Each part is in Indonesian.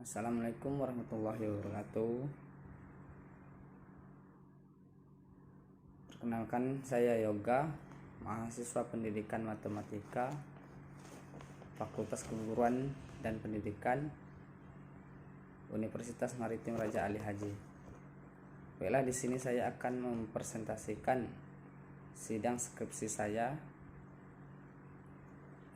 Assalamualaikum warahmatullahi wabarakatuh. Perkenalkan, saya Yoga, mahasiswa pendidikan matematika, Fakultas Keguruan dan Pendidikan, Universitas Maritim Raja Ali Haji. Baiklah, di sini saya akan mempresentasikan sidang skripsi saya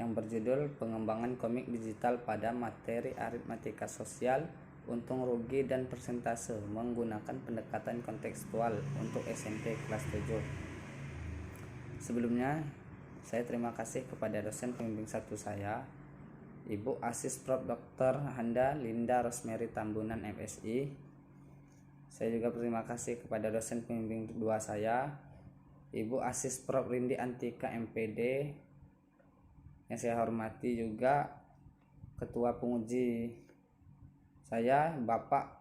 yang berjudul Pengembangan Komik Digital pada Materi Aritmatika Sosial, Untung Rugi dan Persentase menggunakan pendekatan kontekstual untuk SMP kelas 7. Sebelumnya, saya terima kasih kepada dosen pembimbing 1 saya, Ibu Asis Prof. Dr. Handa Linda Rosemary Tambunan MSI. Saya juga berterima kasih kepada dosen pembimbing 2 saya, Ibu Asis Prof. Rindi Antika MPD. Yang saya hormati juga ketua penguji saya, Bapak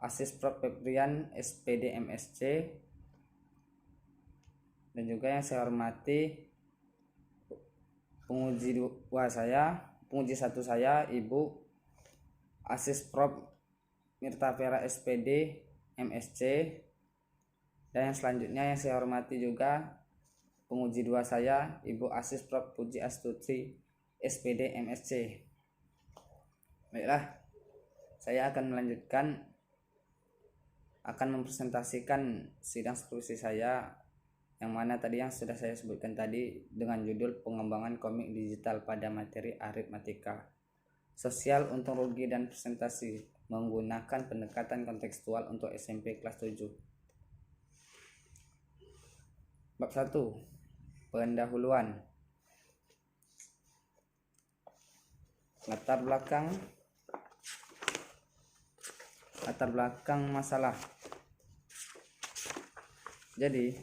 Asis Prof. Febrian SPD MSc, dan juga yang saya hormati penguji 1 saya, Ibu Asis Prof. Mirta Vera SPD MSc, dan yang selanjutnya yang saya hormati juga penguji 2 saya, Ibu Asis Prof. Puji Astuti SPD MSc. Baiklah, saya akan mempresentasikan sidang skripsi saya yang mana tadi yang sudah saya sebutkan tadi dengan judul Pengembangan Komik Digital pada Materi Aritmatika Sosial, Untung Rugi dan Persentase menggunakan pendekatan kontekstual untuk SMP kelas 7. Bab 1. Pendahuluan. Latar belakang masalah. Jadi,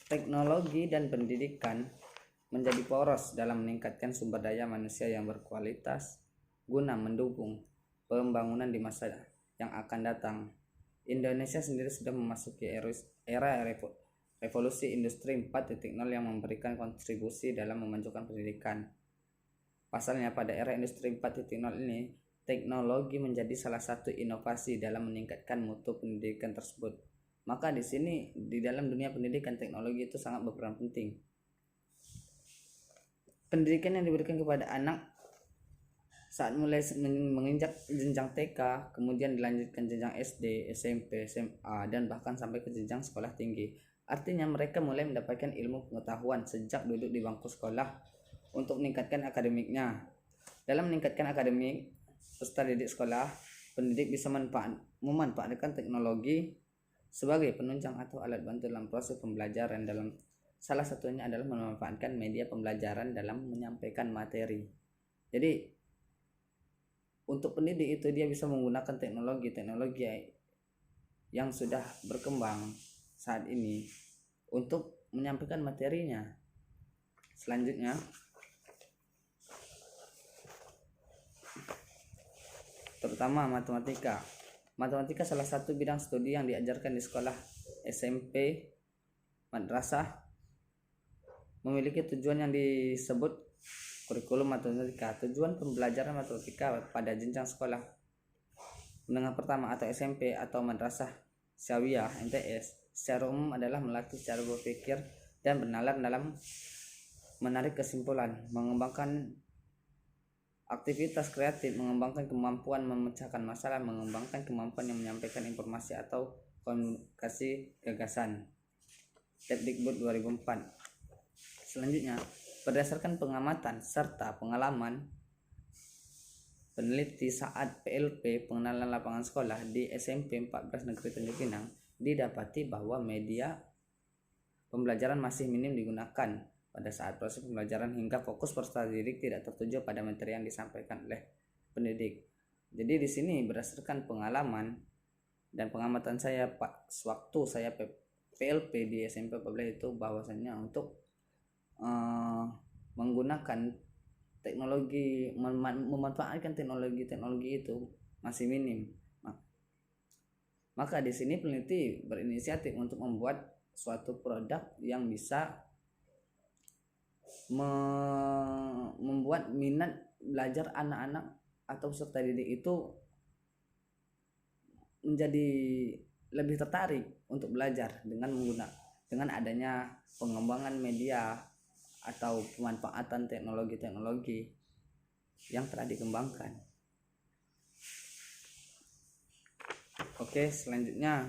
teknologi dan pendidikan menjadi poros dalam meningkatkan sumber daya manusia yang berkualitas guna mendukung pembangunan di masa yang akan datang. Indonesia sendiri sudah memasuki era revolusi industri 4.0 yang memberikan kontribusi dalam memajukan pendidikan. Pasalnya, pada era industri 4.0 ini, teknologi menjadi salah satu inovasi dalam meningkatkan mutu pendidikan tersebut. Maka di sini, di dalam dunia pendidikan, teknologi itu sangat berperan penting. Pendidikan yang diberikan kepada anak saat mulai menginjak jenjang TK, kemudian dilanjutkan jenjang SD, SMP, SMA, dan bahkan sampai ke jenjang sekolah tinggi. Artinya mereka mulai mendapatkan ilmu pengetahuan sejak duduk di bangku sekolah untuk meningkatkan akademiknya. Dalam meningkatkan akademik peserta didik sekolah, pendidik bisa memanfaatkan teknologi sebagai penunjang atau alat bantu dalam proses pembelajaran. Salah satunya adalah memanfaatkan media pembelajaran dalam menyampaikan materi. Jadi untuk pendidik itu dia bisa menggunakan teknologi yang sudah berkembang saat ini untuk menyampaikan materinya. Selanjutnya, terutama matematika. Matematika salah satu bidang studi yang diajarkan di sekolah SMP, madrasah, memiliki tujuan yang disebut kurikulum matematika. Tujuan pembelajaran matematika pada jenjang sekolah menengah pertama atau SMP atau madrasah syawiyah MTS secara umum adalah melatih cara berpikir dan bernalar dalam menarik kesimpulan, mengembangkan aktivitas kreatif, mengembangkan kemampuan memecahkan masalah, mengembangkan kemampuan yang menyampaikan informasi atau komunikasi gagasan. Kemdikbud 2004. Selanjutnya, berdasarkan pengamatan serta pengalaman peneliti saat PLP pengenalan lapangan sekolah di SMP 14 Negeri Tanjung Pinang, didapati bahwa media pembelajaran masih minim digunakan pada saat proses pembelajaran hingga fokus peserta didik tidak tertuju pada materi yang disampaikan oleh pendidik. Jadi di sini berdasarkan pengalaman dan pengamatan saya waktu saya PLP di SMP 14 itu, bahwasannya untuk menggunakan teknologi, memanfaatkan teknologi itu masih minim. Maka di sini peneliti berinisiatif untuk membuat suatu produk yang bisa membuat minat belajar anak-anak atau peserta didik itu menjadi lebih tertarik untuk belajar dengan adanya pengembangan media atau pemanfaatan teknologi-teknologi yang telah dikembangkan. Oke, selanjutnya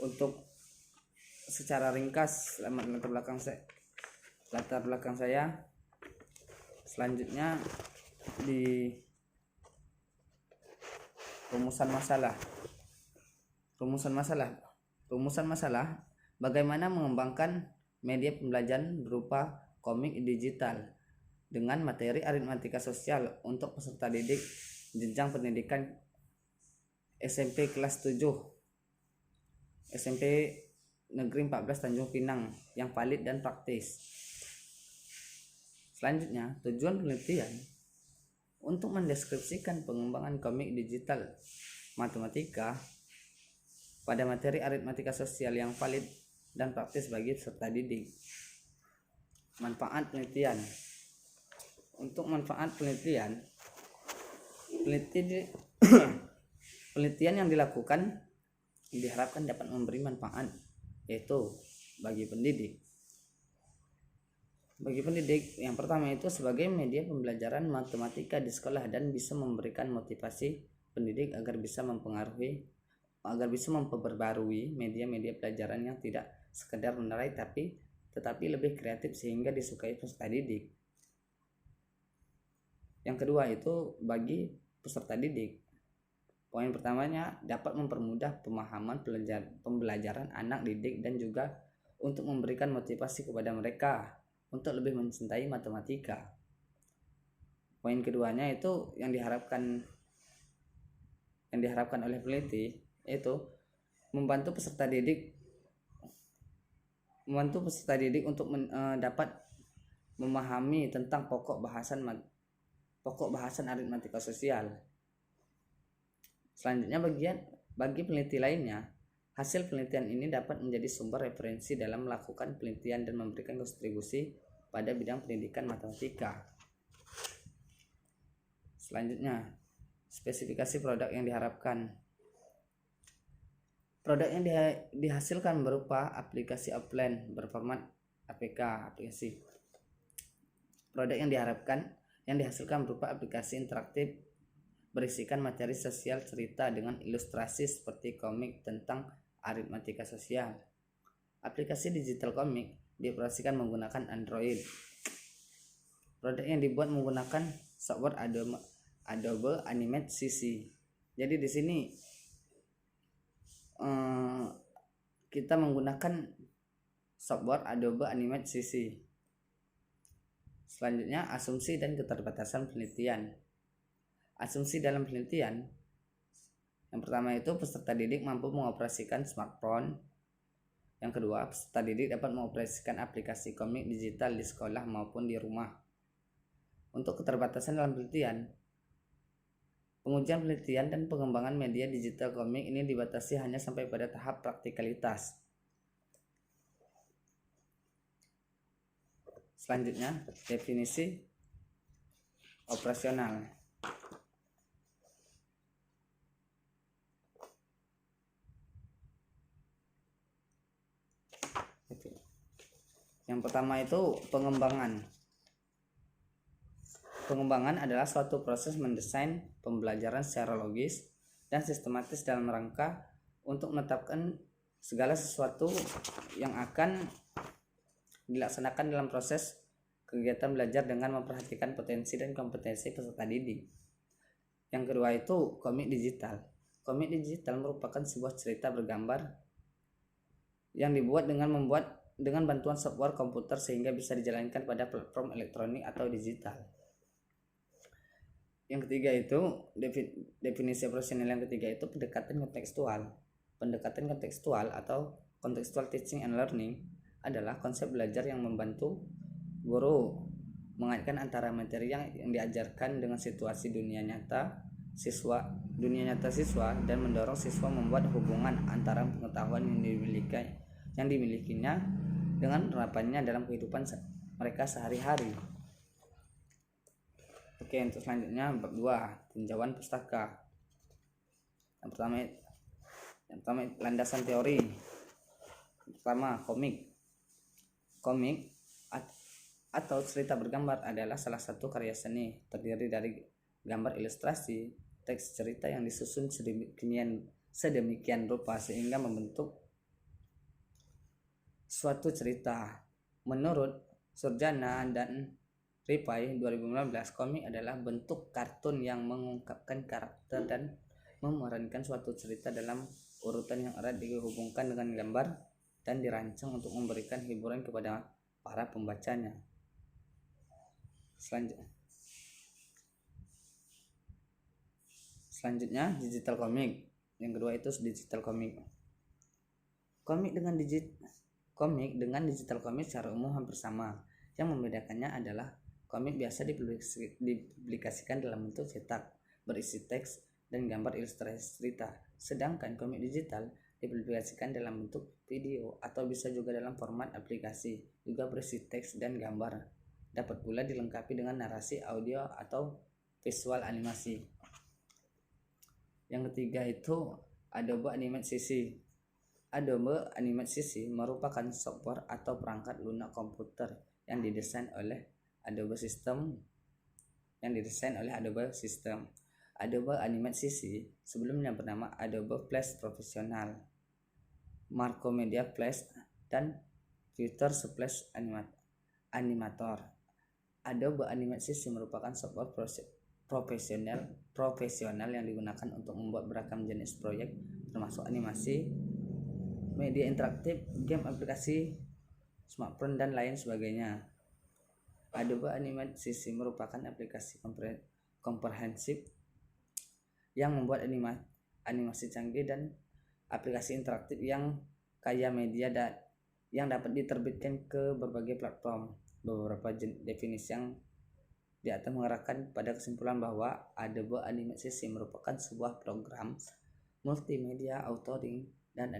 untuk secara ringkas latar belakang saya selanjutnya di rumusan masalah bagaimana mengembangkan media pembelajaran berupa komik digital dengan materi aritmatika sosial untuk peserta didik jenjang pendidikan SMP kelas 7 SMP Negeri 14 Tanjung Pinang yang valid dan praktis. Selanjutnya, tujuan penelitian untuk mendeskripsikan pengembangan komik digital matematika pada materi aritmatika sosial yang valid dan praktis bagi peserta didik. Manfaat penelitian. Untuk manfaat penelitian yang dilakukan diharapkan dapat memberi manfaat, yaitu bagi pendidik yang pertama itu sebagai media pembelajaran matematika di sekolah dan bisa memberikan motivasi pendidik agar bisa memperbarui media-media pelajaran yang tidak sekedar menerai tetapi lebih kreatif sehingga disukai peserta didik. Yang kedua itu bagi peserta didik. Poin pertamanya dapat mempermudah pemahaman pembelajaran anak didik dan juga untuk memberikan motivasi kepada mereka untuk lebih mencintai matematika. Poin keduanya itu yang diharapkan oleh peneliti yaitu membantu peserta didik untuk dapat memahami tentang pokok bahasan aritmatika sosial. Selanjutnya bagi peneliti lainnya, hasil penelitian ini dapat menjadi sumber referensi dalam melakukan penelitian dan memberikan kontribusi pada bidang pendidikan matematika. Selanjutnya, spesifikasi produk yang diharapkan. Produk yang dihasilkan berupa aplikasi offline berformat APK aplikasi. Produk yang dihasilkan berupa aplikasi interaktif berisikan materi sosial cerita dengan ilustrasi seperti komik tentang aritmatika sosial. Aplikasi digital komik dioperasikan menggunakan Android. Produk yang dibuat menggunakan software Adobe Animate CC. Jadi di sini kita menggunakan software Adobe Animate CC. Selanjutnya, asumsi dan keterbatasan penelitian. Asumsi dalam penelitian yang pertama itu peserta didik mampu mengoperasikan smartphone. Yang kedua, peserta didik dapat mengoperasikan aplikasi komik digital di sekolah maupun di rumah. Untuk keterbatasan dalam penelitian, pengujian penelitian dan pengembangan media digital komik ini dibatasi hanya sampai pada tahap praktikalitas. Selanjutnya, definisi operasional. Yang pertama itu pengembangan. Pengembangan adalah suatu proses mendesain pembelajaran secara logis dan sistematis dalam rangka untuk menetapkan segala sesuatu yang akan dilaksanakan dalam proses kegiatan belajar dengan memperhatikan potensi dan kompetensi peserta didik. Yang kedua itu komik digital. Komik digital merupakan sebuah cerita bergambar yang dibuat dengan bantuan software komputer sehingga bisa dijalankan pada platform elektronik atau digital. Yang ketiga itu definisi operasional yang ketiga itu pendekatan kontekstual. Pendekatan kontekstual atau contextual teaching and learning adalah konsep belajar yang membantu guru mengaitkan antara materi yang diajarkan dengan situasi dunia nyata siswa dan mendorong siswa membuat hubungan antara pengetahuan yang dimilikinya dengan penerapannya dalam kehidupan mereka sehari-hari. Oke, untuk selanjutnya bab 2, tinjauan pustaka. Yang pertama landasan teori. Pertama, komik atau cerita bergambar adalah salah satu karya seni, terdiri dari gambar ilustrasi, teks cerita yang disusun sedemikian rupa sehingga membentuk suatu cerita. Menurut Surjana dan Ripai 2015, komik adalah bentuk kartun yang mengungkapkan karakter dan memerankan suatu cerita dalam urutan yang erat dihubungkan dengan gambar dan dirancang untuk memberikan hiburan kepada para pembacanya. Selanjutnya digital comic. Yang kedua itu digital comic. Komik dengan digital comic secara umum hampir sama. Yang membedakannya adalah komik biasa dipublikasikan dalam bentuk cetak, berisi teks dan gambar ilustrasi cerita. Sedangkan komik digital dipublikasikan dalam bentuk video atau bisa juga dalam format aplikasi, juga berisi teks dan gambar. Dapat pula dilengkapi dengan narasi audio atau visual animasi. Yang ketiga itu Adobe Animate CC. Adobe Animate CC merupakan software atau perangkat lunak komputer yang didesain oleh Adobe System. Adobe Animate CC sebelumnya bernama Adobe Flash Professional, Macromedia Flash, dan Future Splash Animator. Adobe Animate CC merupakan software profesional yang digunakan untuk membuat beragam jenis proyek termasuk animasi, media interaktif, game, aplikasi smartphone, dan lain sebagainya. Adobe Animate CC merupakan aplikasi komprehensif yang membuat animasi canggih dan aplikasi interaktif yang kaya media yang dapat diterbitkan ke berbagai platform. Beberapa definisi yang di atas mengarahkan pada kesimpulan bahwa Adobe Animate CC merupakan sebuah program multimedia authoring dan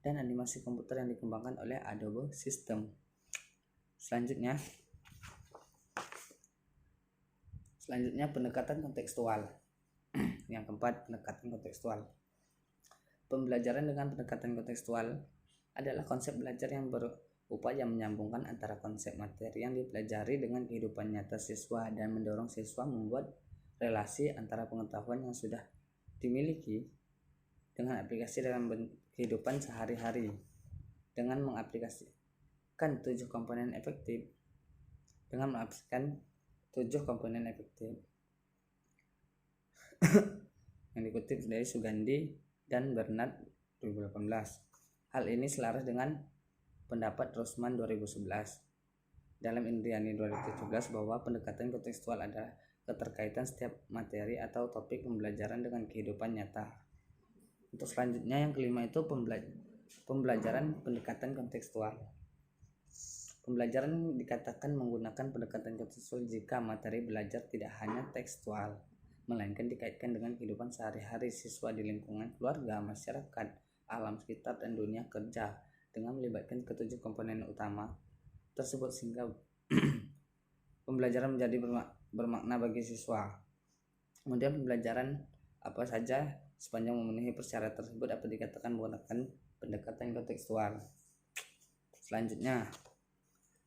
animasi komputer yang dikembangkan oleh Adobe System. Selanjutnya pendekatan kontekstual. Yang keempat, pendekatan kontekstual. Pembelajaran dengan pendekatan kontekstual adalah konsep belajar yang berupaya menyambungkan antara konsep materi yang dipelajari dengan kehidupan nyata siswa dan mendorong siswa membuat relasi antara pengetahuan yang sudah dimiliki dengan aplikasi dalam kehidupan sehari-hari. Dengan mengaplikasikan 7 komponen efektif yang dikutip dari Sugandi dan Bernard 2018. Hal ini selaras dengan pendapat Rosman 2011 dalam Indriani 2017 bahwa pendekatan kontekstual adalah keterkaitan setiap materi atau topik pembelajaran dengan kehidupan nyata. Untuk selanjutnya yang kelima itu pembelajaran pendekatan kontekstual. Pembelajaran dikatakan menggunakan pendekatan kontekstual jika materi belajar tidak hanya tekstual, melainkan dikaitkan dengan kehidupan sehari-hari siswa di lingkungan keluarga, masyarakat, alam sekitar, dan dunia kerja dengan melibatkan ketujuh komponen utama tersebut sehingga pembelajaran menjadi bermakna bagi siswa. Kemudian pembelajaran apa saja sepanjang memenuhi persyaratan tersebut dapat dikatakan menggunakan pendekatan kontekstual. Selanjutnya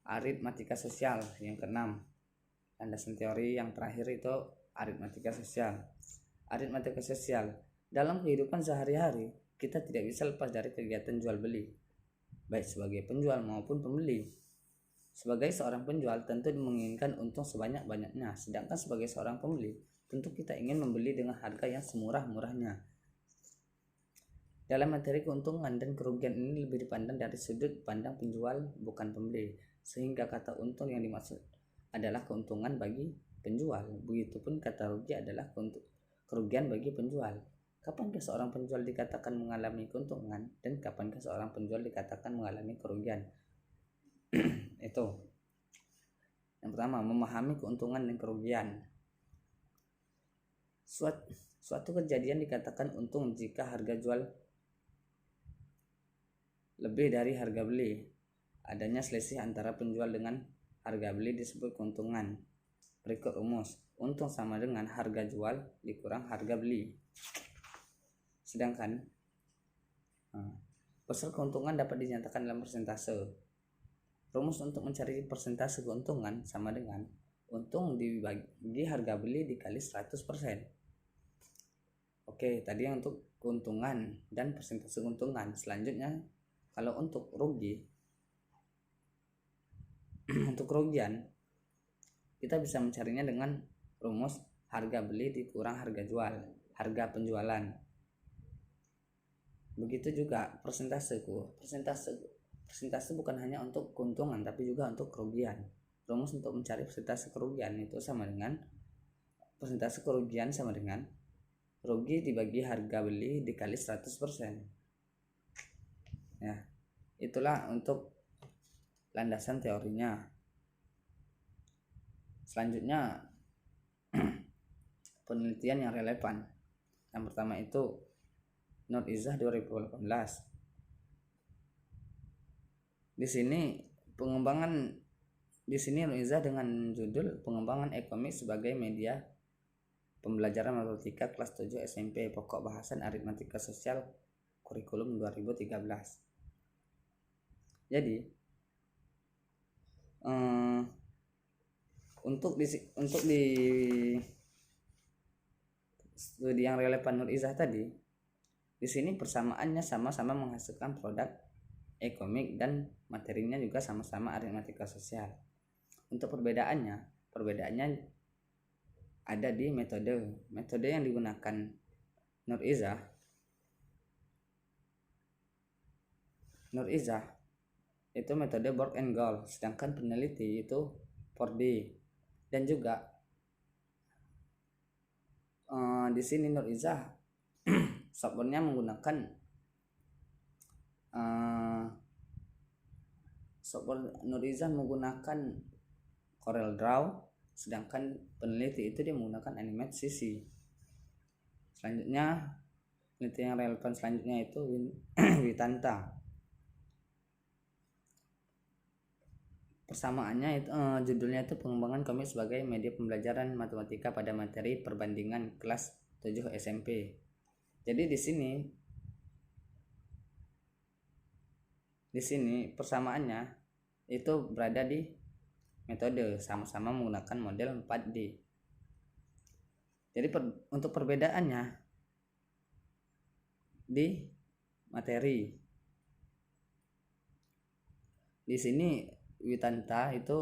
aritmatika sosial. Yang keenam, landasan teori yang terakhir itu aritmatika sosial. Aritmatika sosial, dalam kehidupan sehari-hari kita tidak bisa lepas dari kegiatan jual beli, baik sebagai penjual maupun pembeli. Sebagai seorang penjual tentu menginginkan untung sebanyak-banyaknya, sedangkan sebagai seorang pembeli tentu kita ingin membeli dengan harga yang semurah-murahnya. Dalam materi keuntungan dan kerugian ini lebih dipandang dari sudut pandang penjual bukan pembeli, sehingga kata untung yang dimaksud adalah keuntungan bagi penjual. Begitupun kata rugi adalah kerugian bagi penjual. Kapankah seorang penjual dikatakan mengalami keuntungan dan kapankah seorang penjual dikatakan mengalami kerugian? Itu. Yang pertama, memahami keuntungan dan kerugian. Suatu kejadian dikatakan untung jika harga jual lebih dari harga beli. Adanya selisih antara penjual dengan harga beli disebut keuntungan. Berikut rumus. Untung sama dengan harga jual dikurang harga beli. Sedangkan besar keuntungan dapat dinyatakan dalam persentase. Rumus untuk mencari persentase keuntungan sama dengan untung dibagi harga beli dikali 100%. Oke, tadi untuk keuntungan dan persentase keuntungan. Selanjutnya kalau untuk rugi untuk kerugian kita bisa mencarinya dengan rumus harga beli dikurang harga jual, harga penjualan. Begitu juga persentaseku. Persentase bukan hanya untuk keuntungan tapi juga untuk kerugian. Rumus untuk mencari persentase kerugian itu sama dengan persentase kerugian sama dengan rugi dibagi harga beli dikali 100%. Ya, itulah untuk landasan teorinya. Selanjutnya penelitian yang relevan. Yang pertama itu Nur Izzah 2018. Di sini Nur Izzah dengan judul pengembangan e-komik sebagai media pembelajaran matematika kelas 7 SMP, pokok bahasan aritmatika sosial, kurikulum 2013. Jadi untuk di studi yang relevan Nur Izzah tadi, di sini persamaannya sama-sama menghasilkan produk e-komik dan materinya juga sama-sama aritmatika sosial. Untuk perbedaannya ada di metode yang digunakan Nur Izzah itu metode Borg and Gall, sedangkan peneliti itu 4D. Dan juga di sini Nur Izzah softwarenya menggunakan Corel Draw, sedangkan peneliti itu dia menggunakan Animate CC. Selanjutnya penelitian yang relevan selanjutnya itu Witanta. Persamaannya itu judulnya itu pengembangan komik sebagai media pembelajaran matematika pada materi perbandingan kelas 7 SMP. Jadi di sini persamaannya itu berada di metode, sama-sama menggunakan model 4D. Jadi untuk perbedaannya di materi. Di sini Witanta itu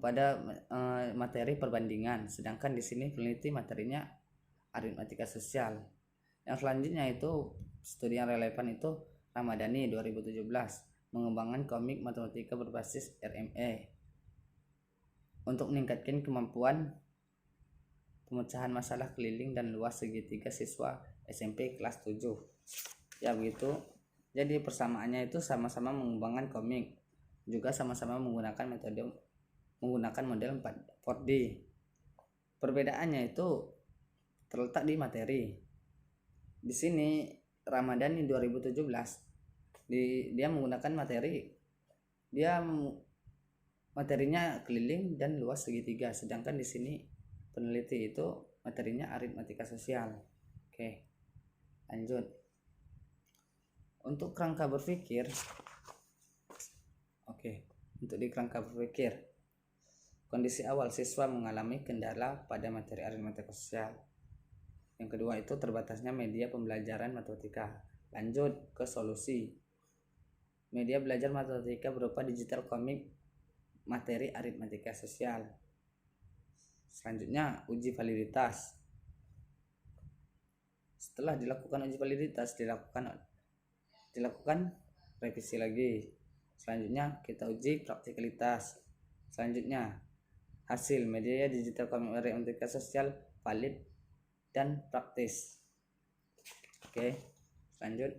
pada materi perbandingan, sedangkan di sini peneliti materinya aritmatika sosial. Yang selanjutnya itu studi yang relevan itu Ramadhani 2017, mengembangkan komik matematika berbasis RME untuk meningkatkan kemampuan pemecahan masalah keliling dan luas segitiga siswa SMP kelas 7. Ya begitu. Jadi persamaannya itu sama-sama mengembangkan komik, juga sama-sama menggunakan model 4D. Perbedaannya itu terletak di materi. Di sini Ramadhani 2017 dia menggunakan materinya keliling dan luas segitiga, sedangkan di sini peneliti itu materinya aritmatika sosial. Oke, lanjut. Untuk kerangka berpikir, untuk di kerangka berpikir, kondisi awal siswa mengalami kendala pada materi aritmatika sosial. Yang kedua itu terbatasnya media pembelajaran matematika. Lanjut ke solusi. Media belajar matematika berupa digital komik materi aritmatika sosial. Selanjutnya uji validitas. Setelah dilakukan uji validitas, dilakukan revisi lagi. Selanjutnya kita uji praktikalitas. Selanjutnya hasil media digital komik aritmatika sosial valid dan praktis. Oke, lanjut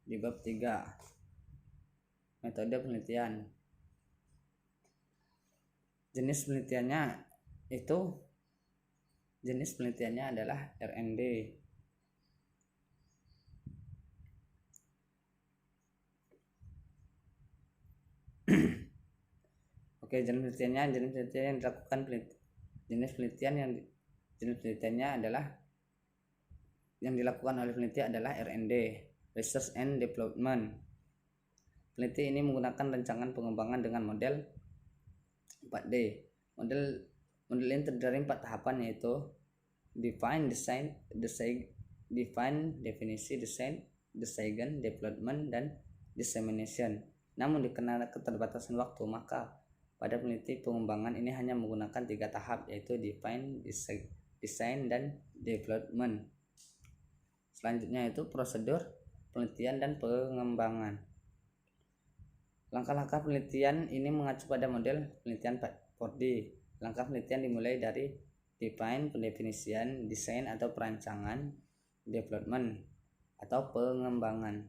di bab 3 metode penelitian. Jenis penelitiannya adalah R&D. Oke, jenis penelitian yang dilakukan jenis penelitiannya adalah yang dilakukan oleh peneliti adalah R&D, Research and Development. Peneliti ini menggunakan rancangan pengembangan dengan model 4D. Model ini terdiri dari 4 tahapan, yaitu define, definisi, design, development, dan dissemination. Namun karena keterbatasan waktu, maka pada peneliti pengembangan ini hanya menggunakan 3 tahap, yaitu define, design, dan development. Selanjutnya itu prosedur penelitian dan pengembangan. Langkah-langkah penelitian ini mengacu pada model penelitian 4D. Langkah penelitian dimulai dari define, pendefinisian, desain atau perancangan, development atau pengembangan.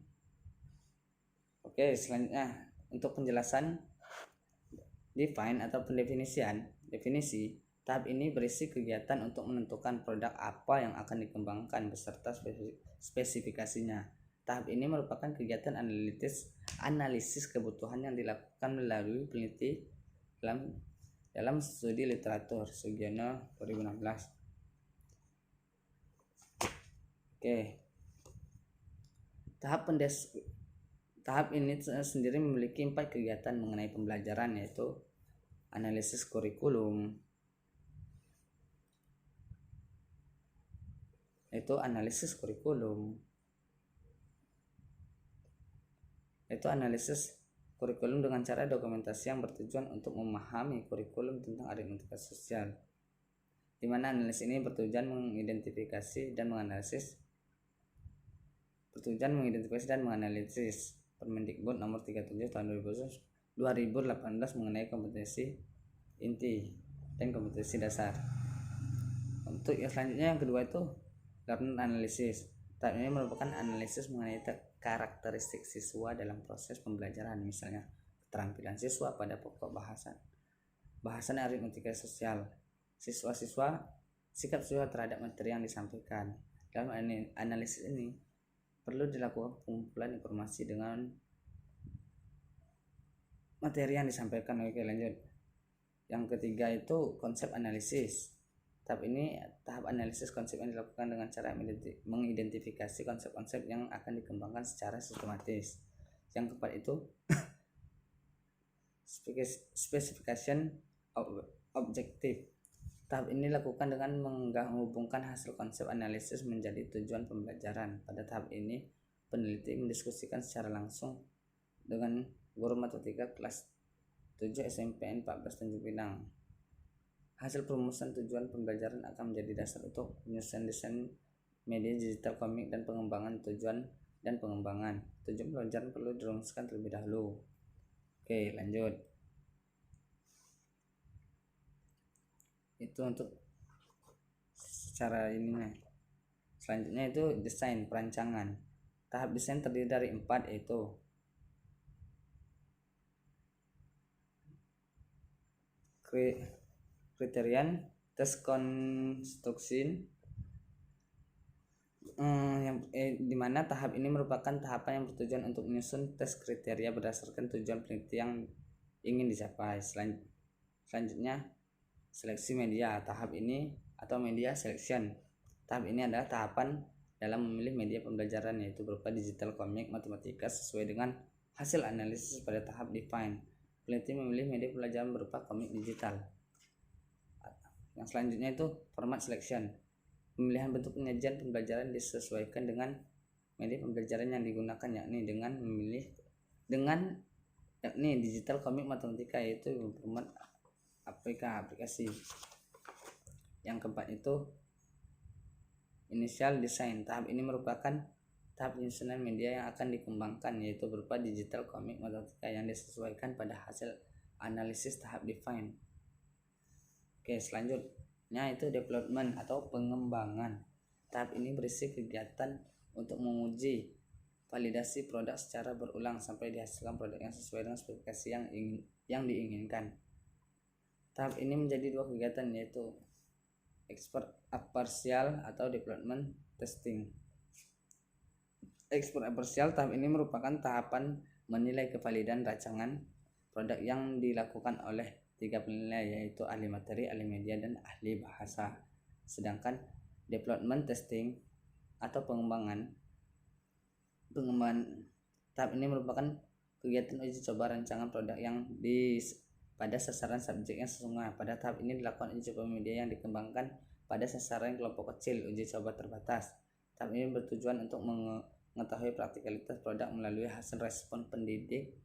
Oke, selanjutnya untuk penjelasan define atau definisi. Tahap ini berisi kegiatan untuk menentukan produk apa yang akan dikembangkan beserta spesifikasinya. Tahap ini merupakan kegiatan analisis kebutuhan yang dilakukan melalui peneliti dalam studi literatur. Sugiono 2016. Oke. Tahap ini sendiri memiliki 4 kegiatan mengenai pembelajaran, yaitu analisis kurikulum, yaitu analisis kurikulum dengan cara dokumentasi yang bertujuan untuk memahami kurikulum tentang aritmatika sosial, di mana analisis ini bertujuan mengidentifikasi dan menganalisis Permendikbud nomor 37 tahun 2018 mengenai kompetensi inti dan kompetensi dasar. Untuk yang selanjutnya, yang kedua itu learner analysis. Tahap ini merupakan analisis mengenai karakteristik siswa dalam proses pembelajaran, misalnya keterampilan siswa pada pokok bahasan aritmatika sosial, sikap siswa terhadap materi yang disampaikan. Dalam analisis ini perlu dilakukan pengumpulan informasi dengan materi yang disampaikan. Oke, lanjut. Yang ketiga itu konsep analisis. Tahap analisis konsep yang dilakukan dengan cara mengidentifikasi konsep-konsep yang akan dikembangkan secara sistematis. Yang keempat itu specification objektif. Tahap ini dilakukan dengan menghubungkan hasil konsep analisis menjadi tujuan pembelajaran. Pada tahap ini peneliti mendiskusikan secara langsung dengan guru matematika kelas 7 SMPN 14 Tanjung Pinang. Hasil perumusan tujuan pembelajaran akan menjadi dasar untuk penyusunan desain media digital komik dan pengembangan tujuan pembelajaran perlu dirumuskan terlebih dahulu. Oke, lanjut. Itu untuk secara ininya. Selanjutnya itu desain perancangan. Tahap desain terdiri dari 4, yaitu kriterian, tes konstruksi, dimana tahap ini merupakan tahapan yang bertujuan untuk menyusun tes kriteria berdasarkan tujuan peneliti yang ingin dicapai. Selanjutnya seleksi media. Tahap ini atau media selection. Tahap ini adalah tahapan dalam memilih media pembelajaran, yaitu berupa digital komik matematika sesuai dengan hasil analisis pada tahap define. Peneliti memilih media pembelajaran berupa komik digital. Yang selanjutnya itu format selection. Pemilihan bentuk penyajian pembelajaran disesuaikan dengan media pembelajaran yang digunakan, yakni digital komik matematika, yaitu format aplikasi. Yang keempat itu initial design. Tahap ini merupakan tahap penyusunan media yang akan dikembangkan, yaitu berupa digital komik matematika yang disesuaikan pada hasil analisis tahap define. Oke, selanjutnya itu development atau pengembangan. Tahap ini berisi kegiatan untuk menguji validasi produk secara berulang sampai dihasilkan produk yang sesuai dengan spesifikasi yang diinginkan. Tahap ini menjadi 2 kegiatan, yaitu export partial atau development testing. Export partial tahap ini merupakan tahapan menilai kevalidan rancangan produk yang dilakukan oleh 3 penilai, yaitu ahli materi, ahli media, dan ahli bahasa. Sedangkan development testing atau pengembangan tahap ini merupakan kegiatan uji coba rancangan produk yang pada sasaran subjek yang sesungguhnya. Pada tahap ini dilakukan uji coba media yang dikembangkan pada sasaran kelompok kecil, uji coba terbatas. Tahap ini bertujuan untuk mengetahui praktikalitas produk melalui hasil respon pendidik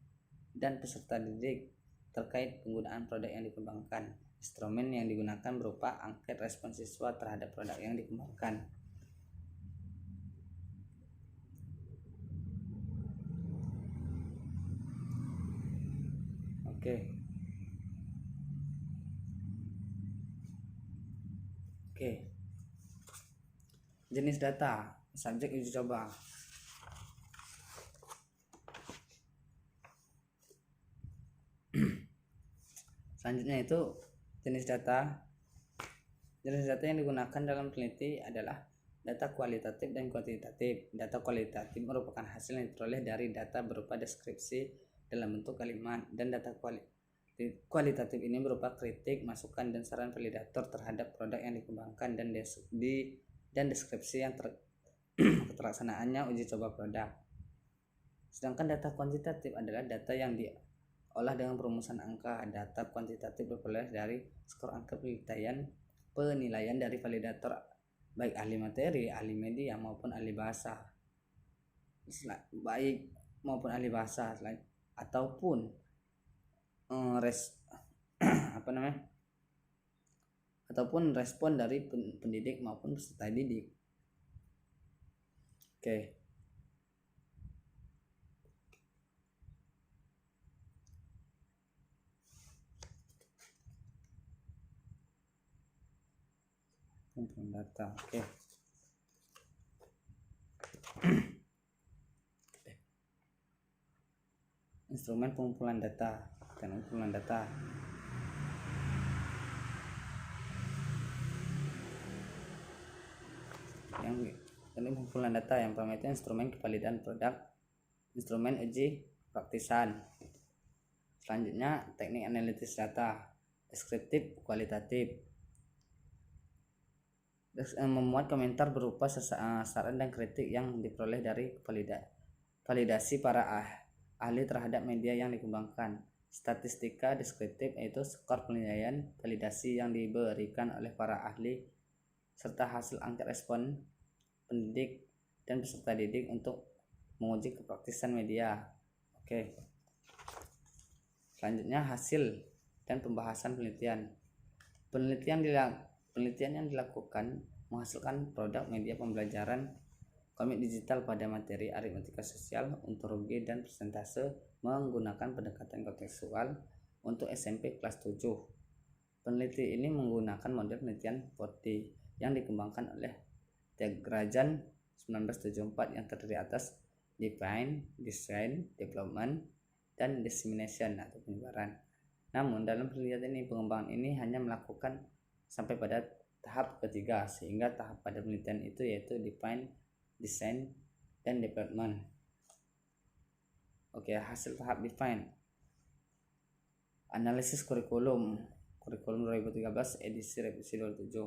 dan peserta didik terkait penggunaan produk yang dikembangkan. Instrumen yang digunakan berupa angket respon siswa terhadap produk yang dikembangkan. Oke. Jenis data, subjek uji coba. Selanjutnya itu jenis data. Jenis data yang digunakan dalam peneliti adalah data kualitatif dan kuantitatif. Data kualitatif merupakan hasil yang diperoleh dari data berupa deskripsi dalam bentuk kalimat, dan data kualitatif ini berupa kritik, masukan, dan saran validator terhadap produk yang dikembangkan dan deskripsi yang terlaksanaannya uji coba produk. Sedangkan data kuantitatif adalah data yang diolah dengan perumusan angka. Data kuantitatif diperoleh dari skor angka penilaian dari validator, baik ahli materi, ahli media, maupun ahli bahasa. Ataupun ataupun respon dari pendidik maupun peserta didik. Oke. Pengumpulan data. Oke. Instrumen pengumpulan data dan pengumpulan data. Pengumpulan data yang pertama itu instrumen kevalidan produk, instrumen uji praktisan. Selanjutnya teknik analisis data, deskriptif, kualitatif. Memuat komentar berupa saran dan kritik yang diperoleh dari validasi para ahli terhadap media yang dikembangkan. Statistika deskriptif yaitu skor penilaian validasi yang diberikan oleh para ahli serta hasil angket respon pendidik dan peserta didik untuk menguji kepraktisan media. Oke. Selanjutnya hasil dan pembahasan penelitian. Penelitian yang dilakukan menghasilkan produk media pembelajaran komik digital pada materi aritmatika sosial, ontologi, dan persentase menggunakan pendekatan kontekstual untuk SMP kelas 7. Peneliti ini menggunakan model penelitian 4D yang dikembangkan oleh Degrajan 1974 yang terdiri atas define, design, development, dan dissemination atau penyebaran. Namun dalam penelitian ini pengembangan ini hanya melakukan sampai pada tahap ketiga, sehingga tahap pada penelitian itu yaitu define, design, dan development. Oke, hasil tahap define. Analisis kurikulum 2013 edisi revisi 27.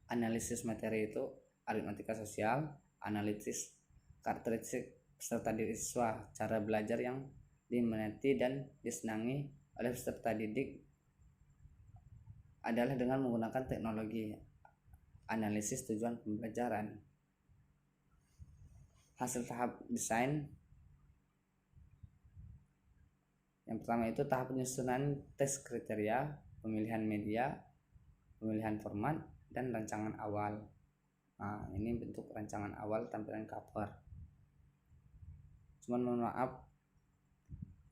Analisis materi itu aritmatika sosial, analisis karakteristik peserta didik siswa, cara belajar yang diminati dan disenangi oleh peserta didik adalah dengan menggunakan teknologi. Analisis tujuan pembelajaran. Hasil tahap desain. Yang pertama itu tahap penyusunan tes kriteria, pemilihan media, pemilihan format, dan rancangan awal. Nah, ini bentuk rancangan awal tampilan cover. Cuman mohon maaf,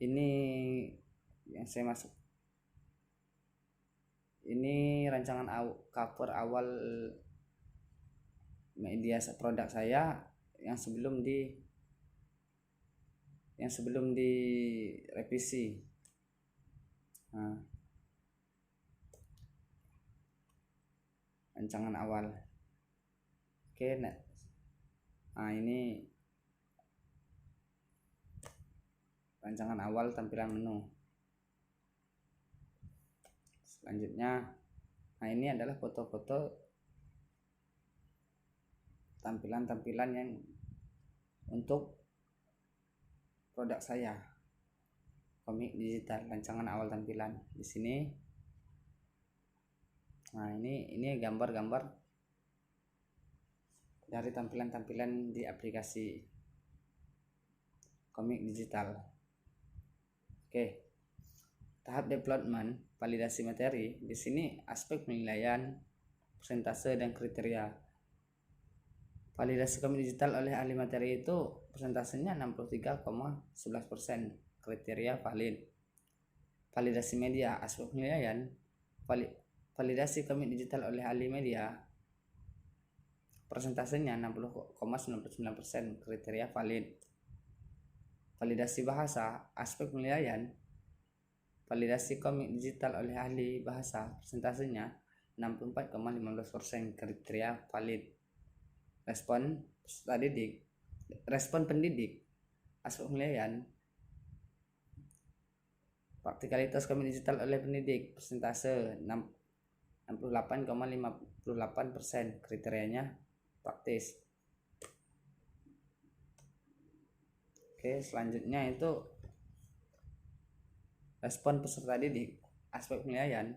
ini yang saya masuk. Ini rancangan cover awal media produk saya yang sebelum direvisi. Nah, rancangan awal. Oke, nah ini rancangan awal tampilan menu. Selanjutnya, nah ini adalah foto-foto tampilan-tampilan yang untuk produk saya, komik digital, rancangan awal tampilan. Di sini, nah ini gambar-gambar dari tampilan-tampilan di aplikasi komik digital. Oke, tahap development, validasi materi. Di sini aspek penilaian, persentase dan kriteria. Validasi komik digital oleh ahli materi itu persentasenya 63,11%, kriteria valid. Validasi media, aspek penilaian, validasi komik digital oleh ahli media, persentasenya 60,99%, kriteria valid. Validasi bahasa, aspek penilaian, validasi komik digital oleh ahli bahasa, persentasenya 64,15%, kriteria valid. Respon pendidik, aspek penilaian, praktikalitas komik digital oleh pendidik, persentase 68,58%, kriterianya praktis. Oke, selanjutnya itu respon peserta didik, aspek penilaian,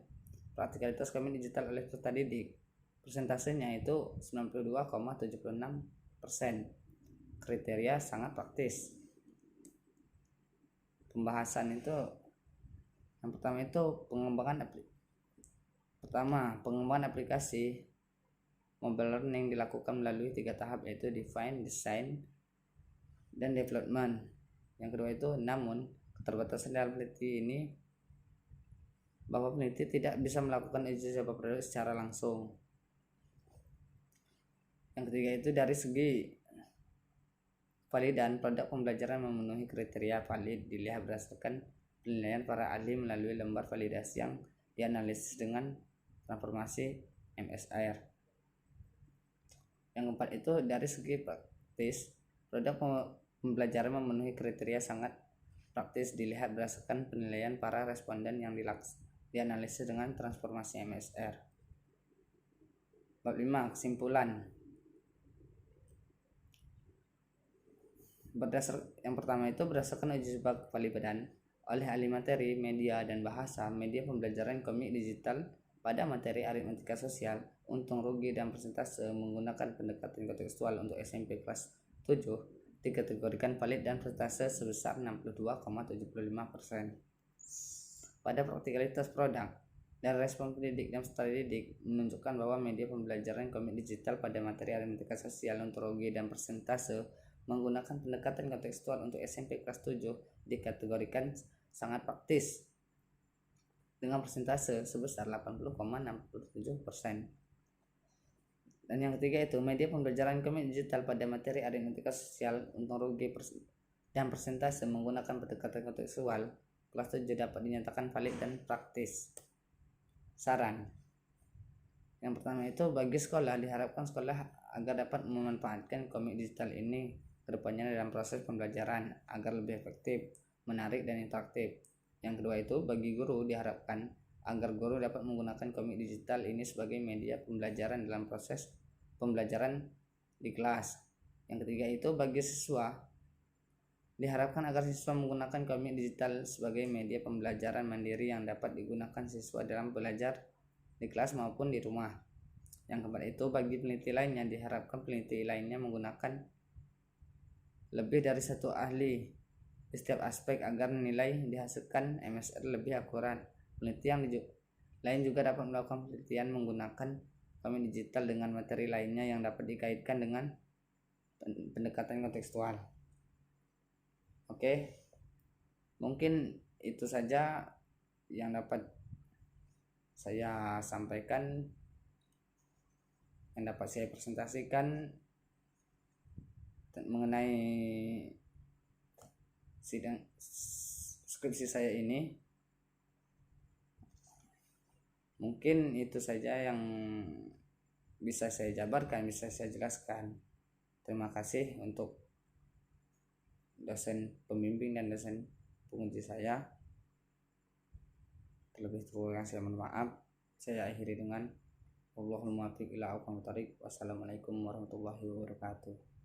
praktikalitas komik digital oleh peserta didik, persentasenya itu 92,76%, kriteria sangat praktis. Pembahasan itu yang pertama itu pengembangan aplikasi mobile learning dilakukan melalui 3 tahap, yaitu define, design, dan development. Yang kedua itu, namun keterbatasan dalam peneliti ini bahwa peneliti tidak bisa melakukan uji coba produk secara langsung. Yang ketiga itu, dari segi validan, produk pembelajaran memenuhi kriteria valid dilihat berdasarkan penilaian para ahli melalui lembar validasi yang dianalisis dengan transformasi MSR. Yang keempat itu, dari segi praktis, produk pembelajaran memenuhi kriteria sangat praktis dilihat berdasarkan penilaian para responden yang dianalisis dengan transformasi MSR. Bab 5, kesimpulan. Yang pertama itu, berdasarkan uji coba kevalidan oleh ahli materi, media, dan bahasa, media pembelajaran komik digital pada materi aritmatika sosial, untung rugi dan persentase menggunakan pendekatan kontekstual untuk SMP kelas 7 dikategorikan valid dan persentase sebesar 62,75%. Pada praktikalitas produk dan respon pendidik dan peserta didik menunjukkan bahwa media pembelajaran komik digital pada materi aritmatika sosial, untung rugi dan persentase menggunakan pendekatan kontekstual untuk SMP kelas 7 dikategorikan sangat praktis dengan persentase sebesar 80,67%. Dan yang ketiga itu, media pembelajaran komik digital pada materi aritmatika sosial, untung rugi dan persentase menggunakan pendekatan kontekstual kelas 7 dapat dinyatakan valid dan praktis. Saran. Yang pertama itu, bagi sekolah, diharapkan sekolah agar dapat memanfaatkan komik digital ini kedepannya dalam proses pembelajaran agar lebih efektif, menarik, dan interaktif. Yang kedua itu, bagi guru diharapkan agar guru dapat menggunakan komik digital ini sebagai media pembelajaran dalam proses pembelajaran di kelas. Yang ketiga itu, bagi siswa diharapkan agar siswa menggunakan komik digital sebagai media pembelajaran mandiri yang dapat digunakan siswa dalam belajar di kelas maupun di rumah. Yang keempat itu, bagi peneliti lainnya diharapkan peneliti lainnya menggunakan lebih dari satu ahli di setiap aspek agar nilai dihasilkan MSR lebih akurat. Peneliti yang lain juga dapat melakukan penelitian menggunakan komik digital dengan materi lainnya yang dapat dikaitkan dengan pendekatan kontekstual. Oke, mungkin itu saja yang dapat saya sampaikan, yang dapat saya presentasikan mengenai sidang skripsi saya ini. Mungkin itu saja yang bisa saya jabarkan, bisa saya jelaskan. Terima kasih untuk dosen pembimbing dan dosen penguji saya. Lebih kurang saya mohon maaf. Saya akhiri dengan Allahumma fiq ila aqwamit thariq. Wassalamualaikum warahmatullahi wabarakatuh.